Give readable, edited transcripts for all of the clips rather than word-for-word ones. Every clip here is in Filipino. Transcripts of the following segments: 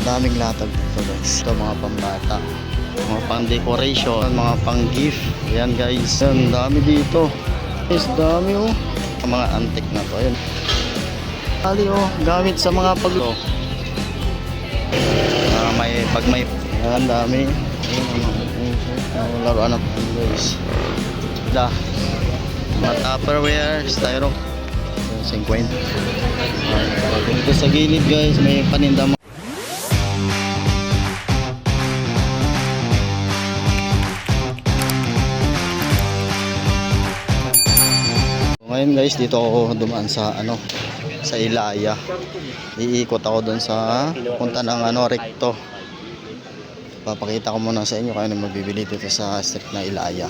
daming latag dito guys. Ito mga pambata, mga pang decoration, mga pang gift. Ayan guys, ang dami dito guys, dami oh. Mga antique na to. Ayan, ali oh, gamit sa mga paglo. Pag may ayan, dami. Ayan, laruan na po guys. Mga Tupperware, styro 50. Dito sa gilid guys, may paninda. Ngayon guys, dito ako dumaan sa sa Ilaya. Iikot ako doon sa punta ng Recto. Papakita ko muna sa inyo kung ano magbibili dito sa street na Ilaya.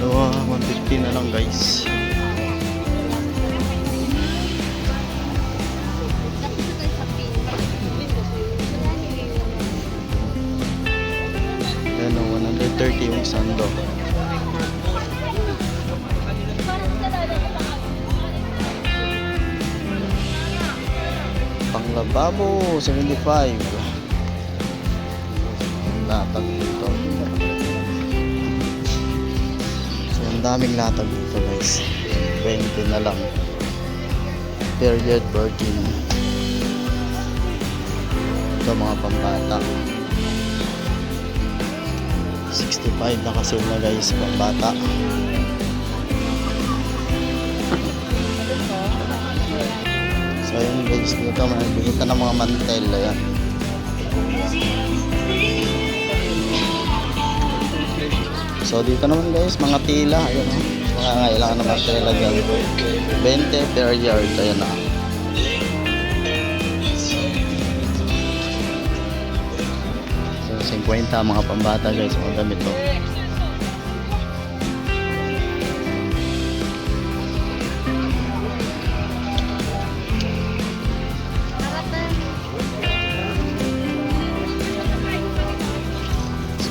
Dalawa, 150 na lang guys. Ayan o, 130 yung sando. Panglababo, 75. Latag dito. So, ang daming latag dito guys. 20 na lang. Period 14. Ito mga pambata. 65 na kasi na guys, pambata. So ayun guys, dito makikita ng mga mantel. Ayan. So dito naman guys, mga tila. Ayan o, mga kailangan naman tela dyan. 20 per yard. Ayan na. So 50 mga pambata guys, mga gamit o.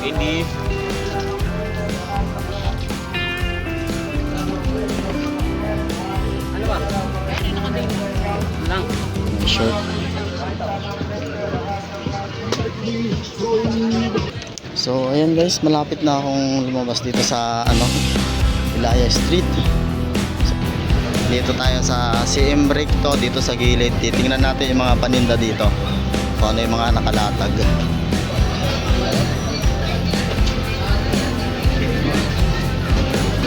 Ini ano ba? Lang. Shirt. So ayan guys, malapit na akong lumabas dito sa Ilaya Street. So, dito tayo sa CM Recto, dito sa gilid. Titingnan natin yung mga paninda dito, kung ano yung mga nakalatag.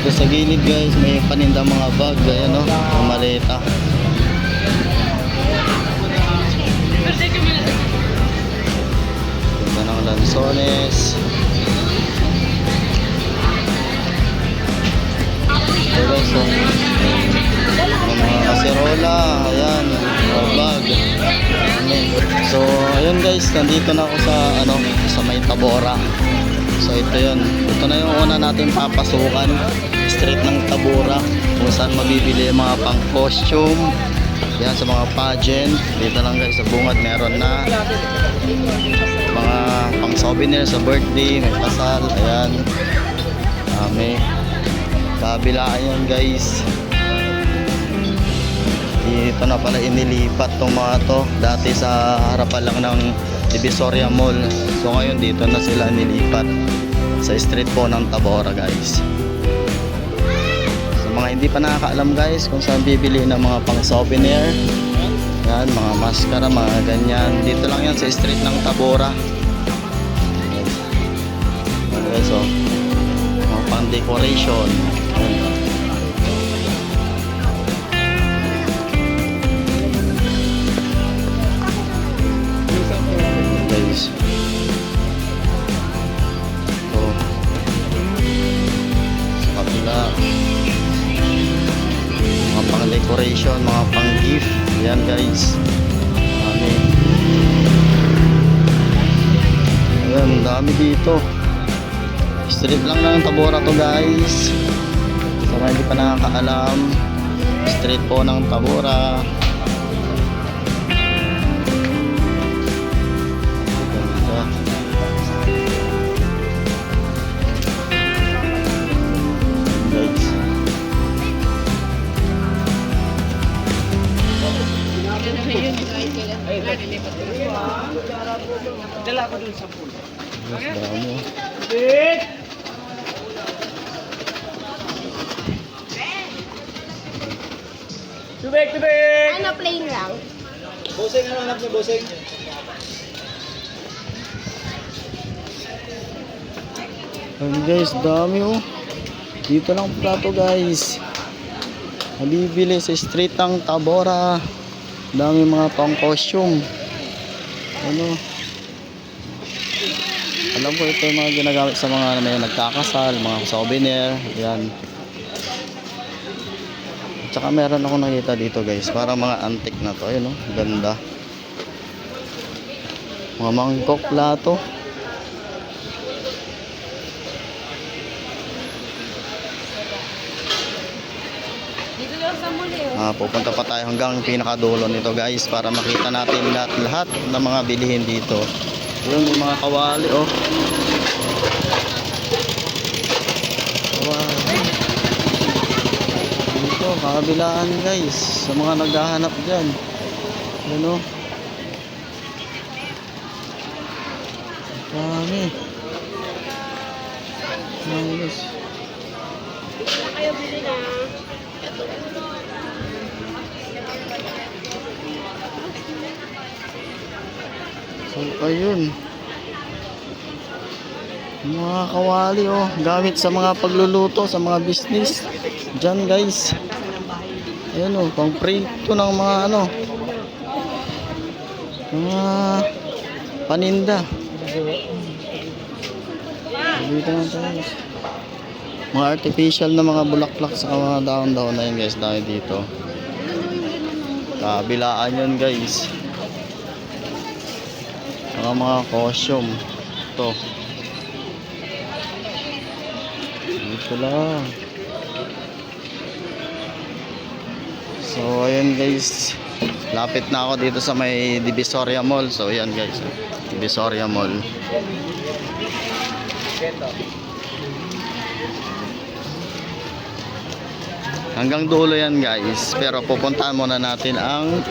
Dito sa gilid guys, may paninda mga bag. Ayan o, mga maleta. Ganda ng lansones. Ayan guys, so, mga kaserola. Ayan, mga bag. So ayun guys, nandito na ako sa sa may Tabora. So ito yun, ito na yung una natin papasukan, street ng Tabora, kung saan mabibili yung mga pang costume. Yan, sa mga pageant. Dito lang guys, sa bungad meron na mga pang souvenir sa birthday, may pasal. Ayan, may kabila. Ayan guys, dito na pala inilipat tong mga to. Dati sa harapan lang ng Divisoria Mall. So ngayon dito na sila nilipat sa street po ng Tabora guys. So mga hindi pa nakakaalam guys kung saan bibili ng mga pang souvenir, yan, mga maskara, mga ganyan, dito lang yan sa street ng Tabora. Okay, so mga pang decoration. Guys, so sa kabila, mga pang decoration, mga pang gift. Yan guys, ayan, dami dito. Street lang ng Tabora to guys. Sa mga hindi pa nakakaalam, street po ng Tabora. Dala ko dun sa pool. Mas dami oh. Tubig, tubig! Ano, plain lang? Boseng, ano hanap niyo, Boseng? Ayun guys, dami oh. Dito lang plato guys. Nabibili sa street ng Tabora. Dami mga pang costume. Ano? Alam ko ito yung mga ginagamit sa mga may nagkakasal, mga souvenir. Yan. Tsaka meron ako nakita dito guys. Parang mga antique na to. Ayun oh, ganda. Mga mangkok plato. Dito lang sa muli. Pupunta pa tayo hanggang pinakadulo nito guys para makita natin lahat ng mga bilihin dito. Yung mga kawali oh. Kawali. Dito, kabilaan guys sa mga naghahanap dyan. Ano? Dami. Nice. Kayo bili na. So, ayun. Mga kawali oh, gamit sa mga pagluluto, sa mga business. Diyan guys. Ayun oh, pang prito ng mga ano. Mga paninda. Dito na tayo. Mga artificial na mga bulaklak sa mga daon-daon na yun guys, dahil dito. Kabilaan yun guys. Mga costume. Ito. Dito lang. So ayun guys. Lapit na ako dito sa may Divisoria Mall. So ayan guys. Divisoria Mall. Hanggang dulo yan guys. Pero pupuntahan muna natin ang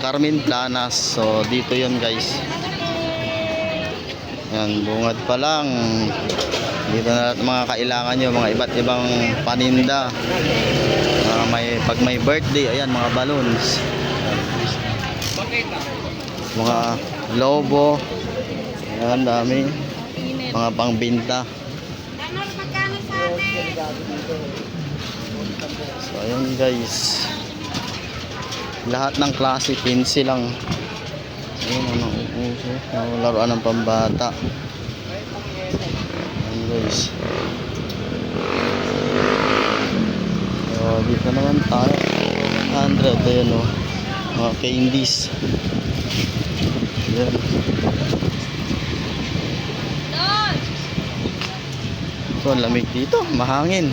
Carmen Planas. So dito yun guys. Yan, bungad pa lang. Dito na lahat mga kailangan nyo, mga iba't ibang paninda. Pag may birthday, ayan, mga balloons. Mga lobo. Ayan, dami. Mga pangbinta. So, ayan guys. Lahat ng klase, 15 lang. Ayun, ano, uso. Laruan ng pambata. Ayun guys. So, dito naman tayo. 100, ayun o. Mga candies. Ayan. So, ang lamig dito. Mahangin.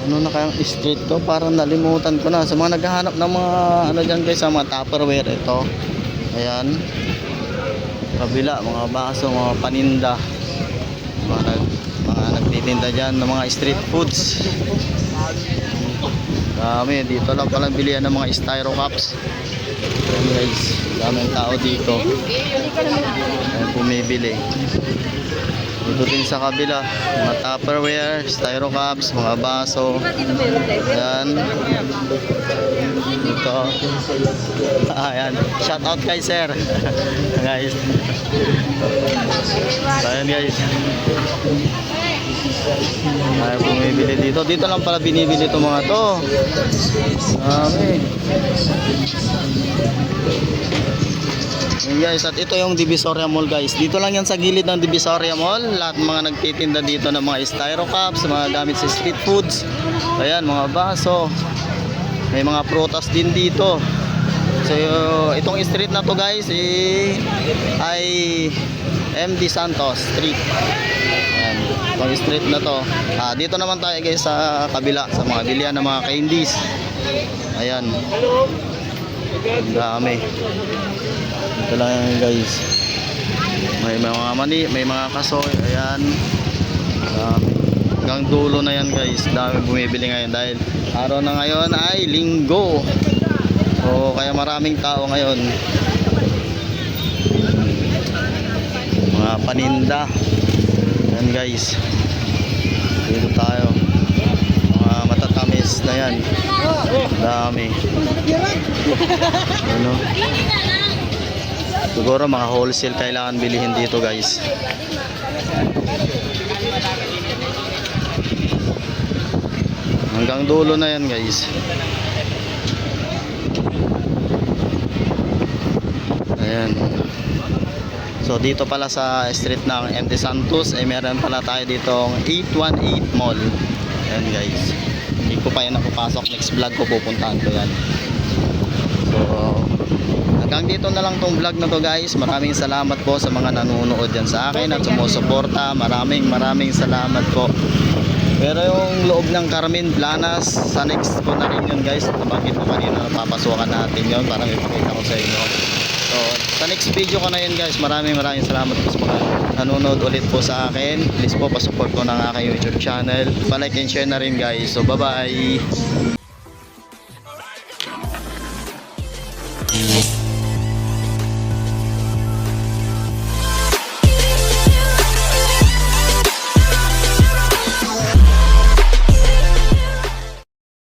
Ano na kayang street to? Parang nalimutan ko na. Sa mga naghahanap ng mga ano dyan guys, sa mga Tupperware ito. Ayan. Kabila, mga baso, mga paninda. Mga nagtitinda dyan ng mga street foods. Dami. Dito lang palang bilihan ng mga styro cups. Ayan guys. Daming tao dito. Ayan, bumibili. Dito din sa kabila, mga Tupperware, styro cups, mga baso. Ayan. Dito. Ayan. Shout out kay sir. Guys. So, ayan guys. Ayan, bumibili dito. Dito lang pala binibili itong mga to. Dami. Yun guys, at ito yung Divisoria Mall guys. Dito lang yan sa gilid ng Divisoria Mall. Lahat mga nagtitinda dito ng mga styro cups, mga gamit sa street foods. Ayan, mga baso. May mga prutas din dito. So itong street na to guys ay MD Santos Street. Ayan, itong street na to. Dito naman tayo guys sa kabila, sa mga bilihan ng mga candies. Ayan. Ang dami. Ito lang yan guys. May mga mani, may mga kasoy. Ayan. Dami. Hanggang dulo na yan guys. Dami bumibili ngayon dahil araw na ngayon ay linggo. So kaya maraming tao ngayon. Mga paninda. Yan guys. Dito tayo. Mga matatamis na yan. Dami. Ano? Siguro mga wholesale kailangan bilihin dito guys. Hanggang dulo na yan guys. Ayan. So dito pala sa street ng MT Santos ay meron pala tayo ditong 818 Mall. Ayan guys. Hindi ko pa yan napapasok. Next vlog ko pupuntahan ko yan. So hanggang dito na lang tong vlog na to guys. Maraming salamat po sa mga nanonood dyan sa akin at sumusuporta. Maraming salamat po. Pero yung loob ng Carmen Planas, sa next ko na rin yun guys. Nabanggit ko kanina, papasukan natin yun para ipakita ko sa inyo. So sa next video ko na yun guys. Maraming salamat po sa mga nanonood ulit po sa akin. Please po pasupport ko ng aking YouTube channel. Pa-like and share na rin guys. So bye bye.